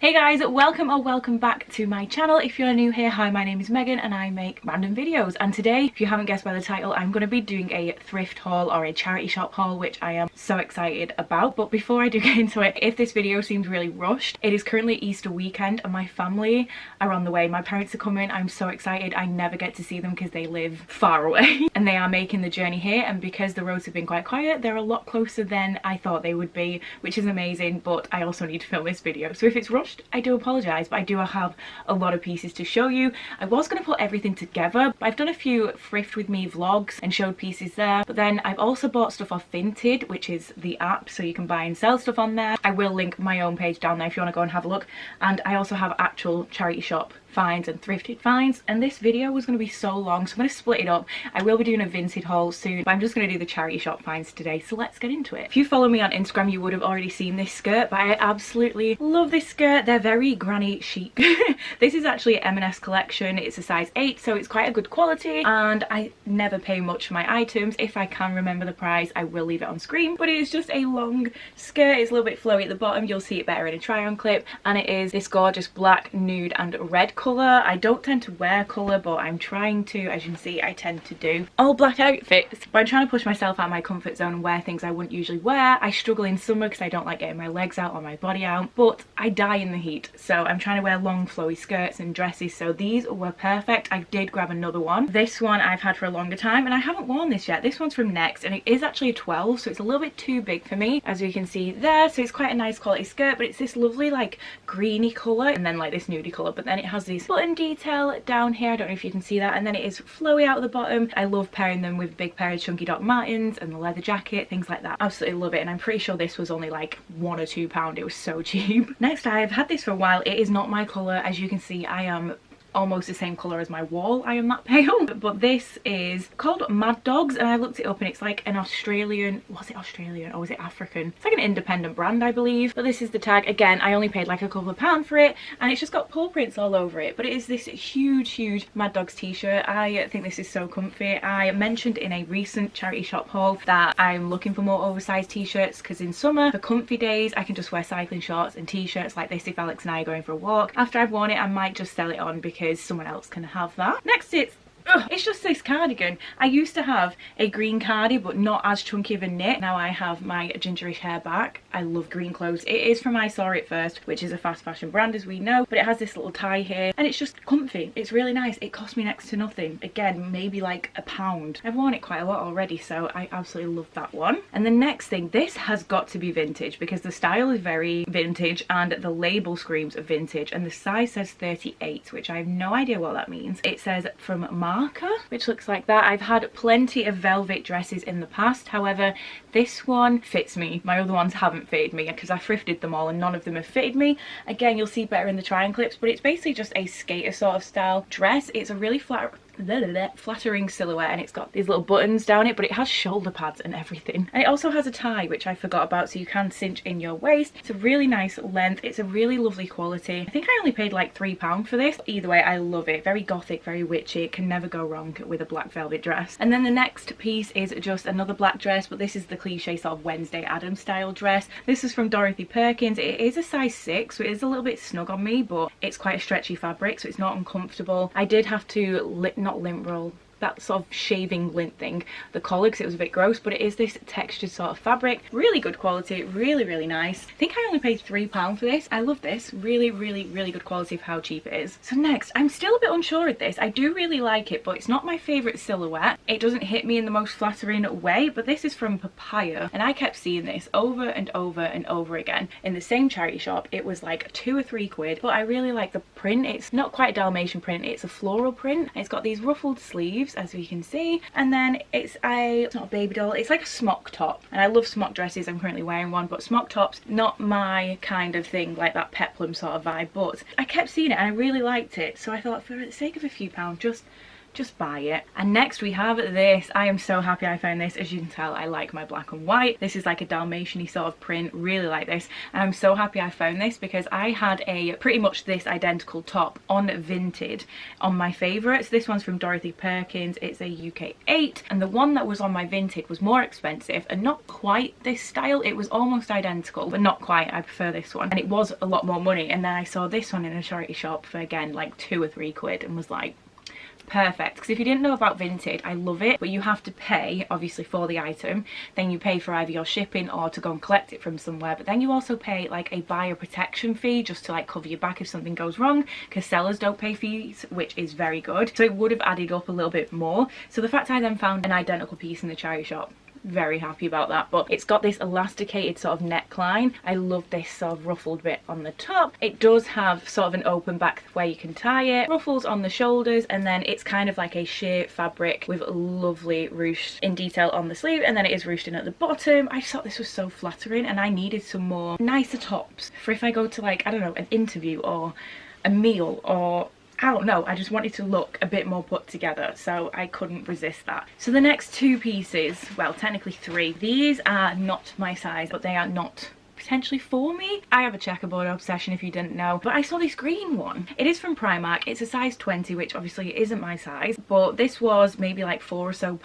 Hey guys, welcome or welcome back to my channel. If you're new here, hi, my name is Megan and I make random videos. And today, if you haven't guessed by the title, I'm going to be doing a thrift haul or a charity shop haul, which I am so excited about. But before I do get into it, if this video seems really rushed, it is currently Easter weekend and my family are on the way. My parents are coming. I'm so excited. I never get to see them because they live far away and they are making the journey here. And because the roads have been quite quiet, they're a lot closer than I thought they would be, which is amazing. But I also need to film this video. So if it's rushed, I do apologise, but I do have a lot of pieces to show you. I was going to put everything together, but I've done a few thrift with me vlogs and showed pieces there, but then I've also bought stuff off Vinted, which is the app, so you can buy and sell stuff on there. I will link my own page down there if you want to go and have a look. And I also have actual charity shop finds and thrifted finds, and this video was going to be so long, so I'm going to split it up. I will be doing a Vinted haul soon, but I'm just going to do the charity shop finds today, so let's get into it. If you follow me on Instagram, you would have already seen this skirt, but I absolutely love this skirt. They're very granny chic. This is actually an M&S collection. It's a size 8, so it's quite a good quality, and I never pay much for my items. If I can remember the price, I will leave it on screen, but it is just a long skirt. It's a little bit flowy at the bottom. You'll see it better in a try-on clip, and it is this gorgeous black, nude and red colour. I don't tend to wear colour, but I'm trying to. As you can see, I tend to do all black outfits, but I'm trying to push myself out of my comfort zone and wear things I wouldn't usually wear. I struggle in summer because I don't like getting my legs out or my body out, but I die in the heat, so I'm trying to wear long flowy skirts and dresses, so these were perfect. I did grab another one. This one I've had for a longer time and I haven't worn this yet. This one's from Next and it is actually a 12, so it's a little bit too big for me, as you can see there. So it's quite a nice quality skirt, but it's this lovely like greeny colour and then like this nudie colour, but then it has this button detail down here. I don't know if you can see that, and then it is flowy out the bottom. I love pairing them with big pair of chunky Doc Martens and the leather jacket, things like that. Absolutely love it, and I'm pretty sure this was only like £1 or £2. It was so cheap. Next, I've had this for a while. It is not my colour. As you can see, I am almost the same colour as my wall. I am that pale. But this is called Mad Dogs, and I looked it up and it's like an Australian, was it Australian or was it African? It's like an independent brand, I believe. But this is the tag. Again, I only paid like a couple of £2 for it, and it's just got paw prints all over it. But it is this huge Mad Dogs t-shirt. I think this is so comfy. I mentioned in a recent charity shop haul that I'm looking for more oversized t-shirts because in summer, for comfy days, I can just wear cycling shorts and t-shirts like this if Alex and I are going for a walk. After I've worn it, I might just sell it on because someone else can have that. Next, it's just this cardigan. I used to have a green cardi, but not as chunky of a knit. Now I have my gingerish hair back. I love green clothes. It is from I Saw It First, which is a fast fashion brand, as we know, but it has this little tie here and it's just comfy. It's really nice. It cost me next to nothing. Again, maybe like £1. I've worn it quite a lot already, so I absolutely love that one. And the next thing, this has got to be vintage because the style is very vintage and the label screams vintage, and the size says 38, which I have no idea what that means. It says from Marker, which looks like that. I've had plenty of velvet dresses in the past, however this one fits me. My other ones haven't fitted me because I thrifted them all and none of them have fitted me. Again, you'll see better in the try-on clips, but it's basically just a skater sort of style dress. It's a really flattering silhouette and it's got these little buttons down it, but it has shoulder pads and everything, and it also has a tie, which I forgot about, so you can cinch in your waist. It's a really nice length. It's a really lovely quality. I think I only paid like £3 for this. Either way, I love it. Very gothic, very witchy. It can never go wrong with a black velvet dress. And then the next piece is just another black dress, but this is the cliche sort of Wednesday Addams style dress. This is from Dorothy Perkins. It is a size 6, so it is a little bit snug on me, but it's quite a stretchy fabric, so it's not uncomfortable. I did have to not lint roll, that sort of shaving lint thing, the collar, because it was a bit gross, but it is this textured sort of fabric. Really good quality, really nice. I think I only paid £3 for this. I love this. Really good quality of how cheap it is. So next, I'm still a bit unsure of this. I do really like it, but it's not my favourite silhouette. It doesn't hit me in the most flattering way, but this is from Papaya, and I kept seeing this over and over again in the same charity shop. It was like £2 or £3, but I really like the print. It's not quite a Dalmatian print, it's a floral print. It's got these ruffled sleeves, as we can see, and then it's not a baby doll, it's like a smock top, and I love smock dresses. I'm currently wearing one, but smock tops, not my kind of thing, like that peplum sort of vibe, but I kept seeing it and I really liked it, so I thought for the sake of a few pounds, just just buy it. And next we have this. I am so happy I found this. As you can tell, I like my black and white. This is like a Dalmatian-y sort of print, really like this, and I'm so happy I found this because I had a pretty much this identical top on Vinted on my favourites. This one's from Dorothy Perkins. It's a UK 8, and the one that was on my Vinted was more expensive and not quite this style. It was almost identical but not quite. I prefer this one, and it was a lot more money. And then I saw this one in a charity shop for, again, like 2 or 3 quid, and was like, perfect. Because if you didn't know about Vinted, I love it, but you have to pay obviously for the item, then you pay for either your shipping or to go and collect it from somewhere, but then you also pay like a buyer protection fee just to like cover your back if something goes wrong, because sellers don't pay fees, which is very good. So it would have added up a little bit more. So the fact I then found an identical piece in the charity shop, very happy about that. But it's got this elasticated sort of neckline. I love this sort of ruffled bit on the top. It does have sort of an open back where you can tie it, ruffles on the shoulders, and then it's kind of like a sheer fabric with lovely ruched in detail on the sleeve, and then it is ruched in at the bottom. I just thought this was so flattering, and I needed some more nicer tops for if I go to, like, I don't know, an interview or a meal, or I don't know, I just wanted to look a bit more put together, so I couldn't resist that. So the next 2 pieces, well, technically 3, these are not my size, but they are not potentially for me. I have a checkerboard obsession, if you didn't know, but I saw this green one. It is from Primark. It's a size 20, which obviously isn't my size, but this was maybe like £4 or so.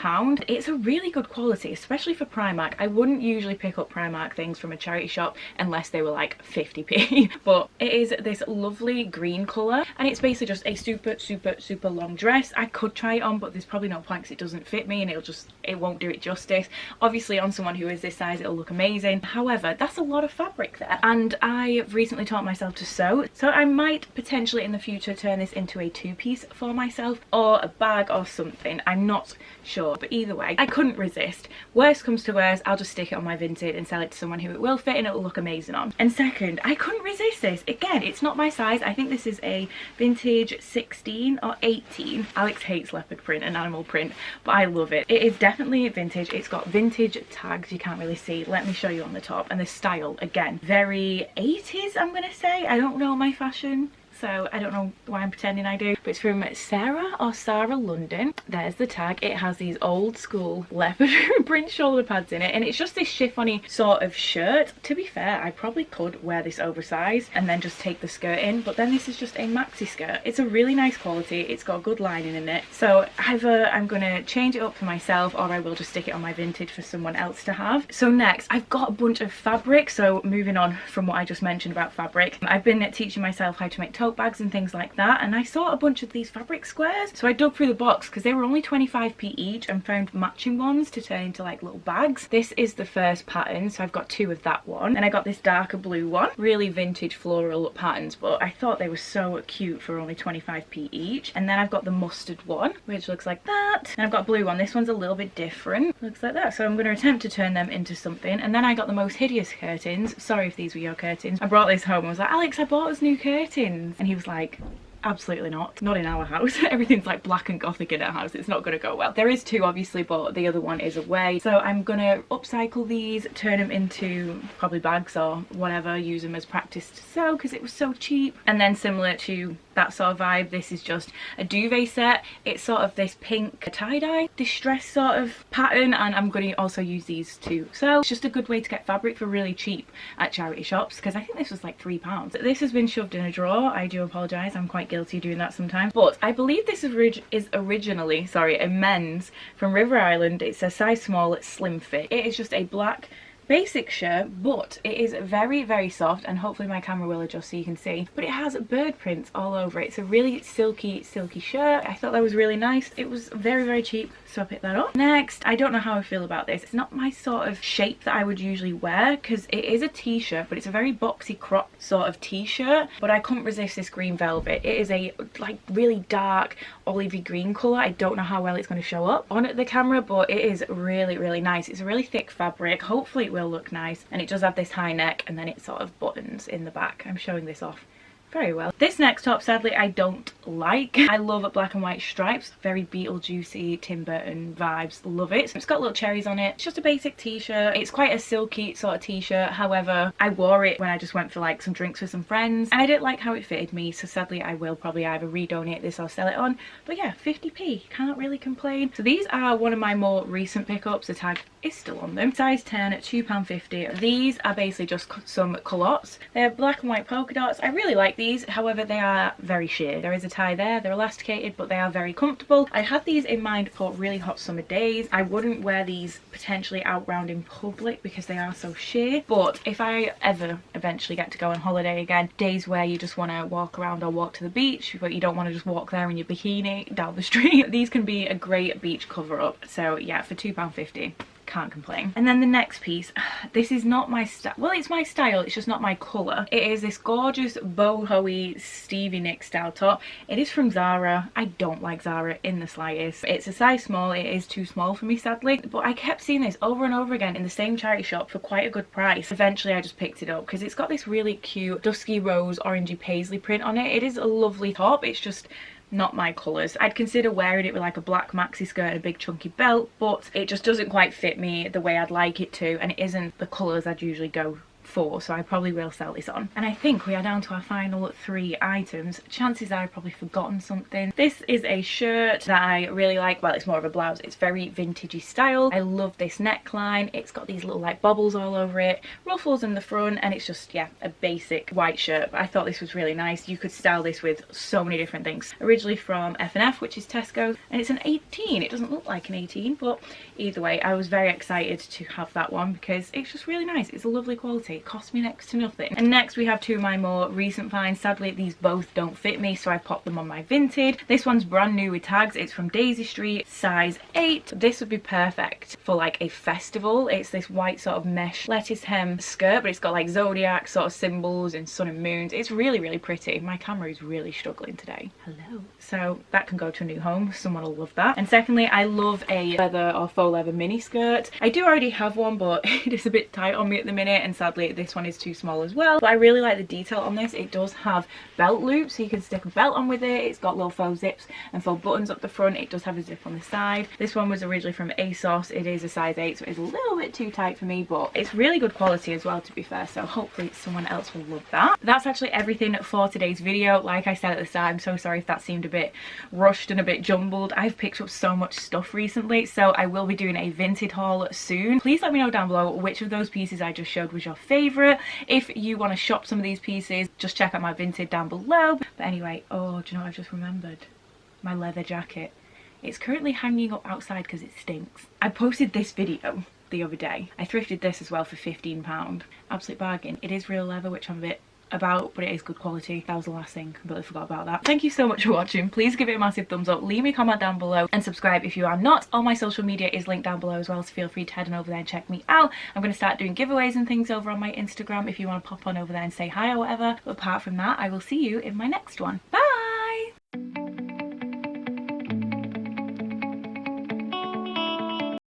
It's a really good quality, especially for Primark. I wouldn't usually pick up Primark things from a charity shop unless they were like 50p, but it is this lovely green colour, and it's basically just a super long dress. I could try it on, but there's probably no point because it doesn't fit me, and it won't do it justice. Obviously on someone who is this size it'll look amazing. However, that's a lot of fabric there, and I've recently taught myself to sew, so I might potentially in the future turn this into a 2-piece for myself, or a bag or something. I'm not sure, but either way I couldn't resist. Worst comes to worst, I'll just stick it on my Vinted and sell it to someone who it will fit and it will look amazing on. And second, I couldn't resist this. Again, it's not my size. I think this is a vintage 16 or 18. Alex hates leopard print and animal print, but I love it. It is definitely vintage. It's got vintage tags, you can't really see. Let me show you on the top. And the style, again, very 80s, I'm gonna say. I don't know my fashion, so I don't know why I'm pretending I do, but it's from Zara London. There's the tag. It has these old school leopard print shoulder pads in it, and it's just this chiffony sort of shirt. To be fair, I probably could wear this oversized and then just take the skirt in, but then this is just a maxi skirt. It's a really nice quality. It's got good lining in it, so either I'm gonna change it up for myself or I will just stick it on my Vinted for someone else to have. So next, I've got a bunch of fabric. So moving on from what I just mentioned about fabric, I've been teaching myself how to make tote bags and things like that, and I saw a bunch of these fabric squares, so I dug through the box because they were only 25p each, and found matching ones to turn into like little bags. This is the first pattern, so I've got 2 of that one, and I got this darker blue one. Really vintage floral patterns, but I thought they were so cute for only 25p each. And then I've got the mustard one, which looks like that, and I've got a blue one. This one's a little bit different, looks like that, so I'm going to attempt to turn them into something. And then I got the most hideous curtains. Sorry if these were your curtains. I brought this home. I was like, Alex, I bought us new curtains, and he was like, absolutely not in our house. Everything's like black and gothic in our house. It's not gonna go well. There is 2 obviously, but the other one is away, so I'm gonna upcycle these, turn them into probably bags or whatever, use them as practice to sew because it was so cheap. And then similar to that sort of vibe, this is just a duvet set. It's sort of this pink tie-dye distress sort of pattern, and I'm going to also use these too. So it's just a good way to get fabric for really cheap at charity shops, because I think this was like £3. This has been shoved in a drawer. I do apologise, I'm quite guilty doing that sometimes, but I believe this is originally, sorry, a men's from River Island. It's a size small, slim fit. It is just a black basic shirt, but it is very soft, and hopefully my camera will adjust so you can see, but it has bird prints all over it. It's a really silky shirt. I thought that was really nice. It was very cheap, so I picked that up. Next, I don't know how I feel about this. It's not my sort of shape that I would usually wear, because it is a t-shirt, but it's a very boxy crop sort of t-shirt, but I couldn't resist this green velvet. It is a like really dark olivey green colour. I don't know how well it's going to show up on the camera, but it is really nice. It's a really thick fabric. Hopefully it will look nice, and it does have this high neck, and then it sort of buttons in the back. I'm showing this off very well. This next top, sadly, I don't like. I love black and white stripes, very Beetlejuicy, Tim Burton vibes, love it. It's got little cherries on it. It's just a basic t-shirt. It's quite a silky sort of t-shirt, however I wore it when I just went for like some drinks with some friends and I didn't like how it fitted me, so sadly I will probably either redonate this or sell it on. But yeah, 50p, can't really complain. So these are one of my more recent pickups. The tag is still on them. Size 10 at £2.50. These are basically just some culottes. They're black and white polka dots. I really like these, however they are very sheer. There is a tie there, they're elasticated, but they are very comfortable. I had these in mind for really hot summer days. I wouldn't wear these potentially out round in public because they are so sheer, but if I ever eventually get to go on holiday again, days where you just want to walk around or walk to the beach but you don't want to just walk there in your bikini down the street, these can be a great beach cover up. So yeah, for £2.50, can't complain. And then the next piece, this is not my style. Well, it's my style, it's just not my colour. It is this gorgeous boho-y Stevie Nicks style top. It is from Zara. I don't like Zara in the slightest. It's a size small. It is too small for me, sadly, but I kept seeing this over and over again in the same charity shop for quite a good price. Eventually I just picked it up because it's got this really cute dusky rose orangey paisley print on it. It is a lovely top. It's just not my colours. I'd consider wearing it with like a black maxi skirt and a big chunky belt, but it just doesn't quite fit me the way I'd like it to, and it isn't the colours I'd usually go for, so I probably will sell this on. And I think we are down to our final 3 items. Chances are I've probably forgotten something. This is a shirt that I really like. Well, it's more of a blouse. It's very vintagey style. I love this neckline. It's got these little like bobbles all over it, ruffles in the front, and it's just, yeah, a basic white shirt. But I thought this was really nice. You could style this with so many different things. Originally from F&F, which is Tesco, and it's an 18. It doesn't look like an 18, but either way, I was very excited to have that one because it's just really nice. It's a lovely quality. It cost me next to nothing. And next we have 2 of my more recent finds. Sadly, these both don't fit me, so I popped them on my Vinted. This one's brand new with tags. It's from Daisy Street, size 8. This would be perfect for like a festival. It's this white sort of mesh lettuce hem skirt, but it's got like zodiac sort of symbols and sun and moons. It's really, really pretty. My camera is really struggling today. Hello. So that can go to a new home. Someone will love that. And secondly, I love a leather or faux leather mini skirt. I do already have one, but it is a bit tight on me at the minute, and sadly this one is too small as well. But I really like the detail on this. It does have belt loops, so you can stick a belt on with it. It's got little faux zips and faux buttons up the front. It does have a zip on the side. This one was originally from ASOS. It is a size 8, so it's a little bit too tight for me, but it's really good quality as well, to be fair, so hopefully someone else will love that. That's actually everything for today's video. Like I said at the start, I'm so sorry if that seemed a bit rushed and a bit jumbled. I've picked up so much stuff recently, so I will be doing a Vinted haul soon. Please let me know down below which of those pieces I just showed was your favourite. If you want to shop some of these pieces, just check out my Vinted down below. But anyway, oh, do you know what I've just remembered? My leather jacket. It's currently hanging up outside because it stinks. I posted this video the other day. I thrifted this as well for £15. Absolute bargain. It is real leather, which I'm a bit about, but it is good quality. That was the last thing. Completely forgot about that. Thank you so much for watching. Please give it a massive thumbs up, leave me a comment down below, and subscribe if you are not. All my social media is linked down below as well, so feel free to head on over there and check me out. I'm going to start doing giveaways and things over on my Instagram if you want to pop on over there and say hi or whatever. But apart from that, I will see you in my next one. Bye!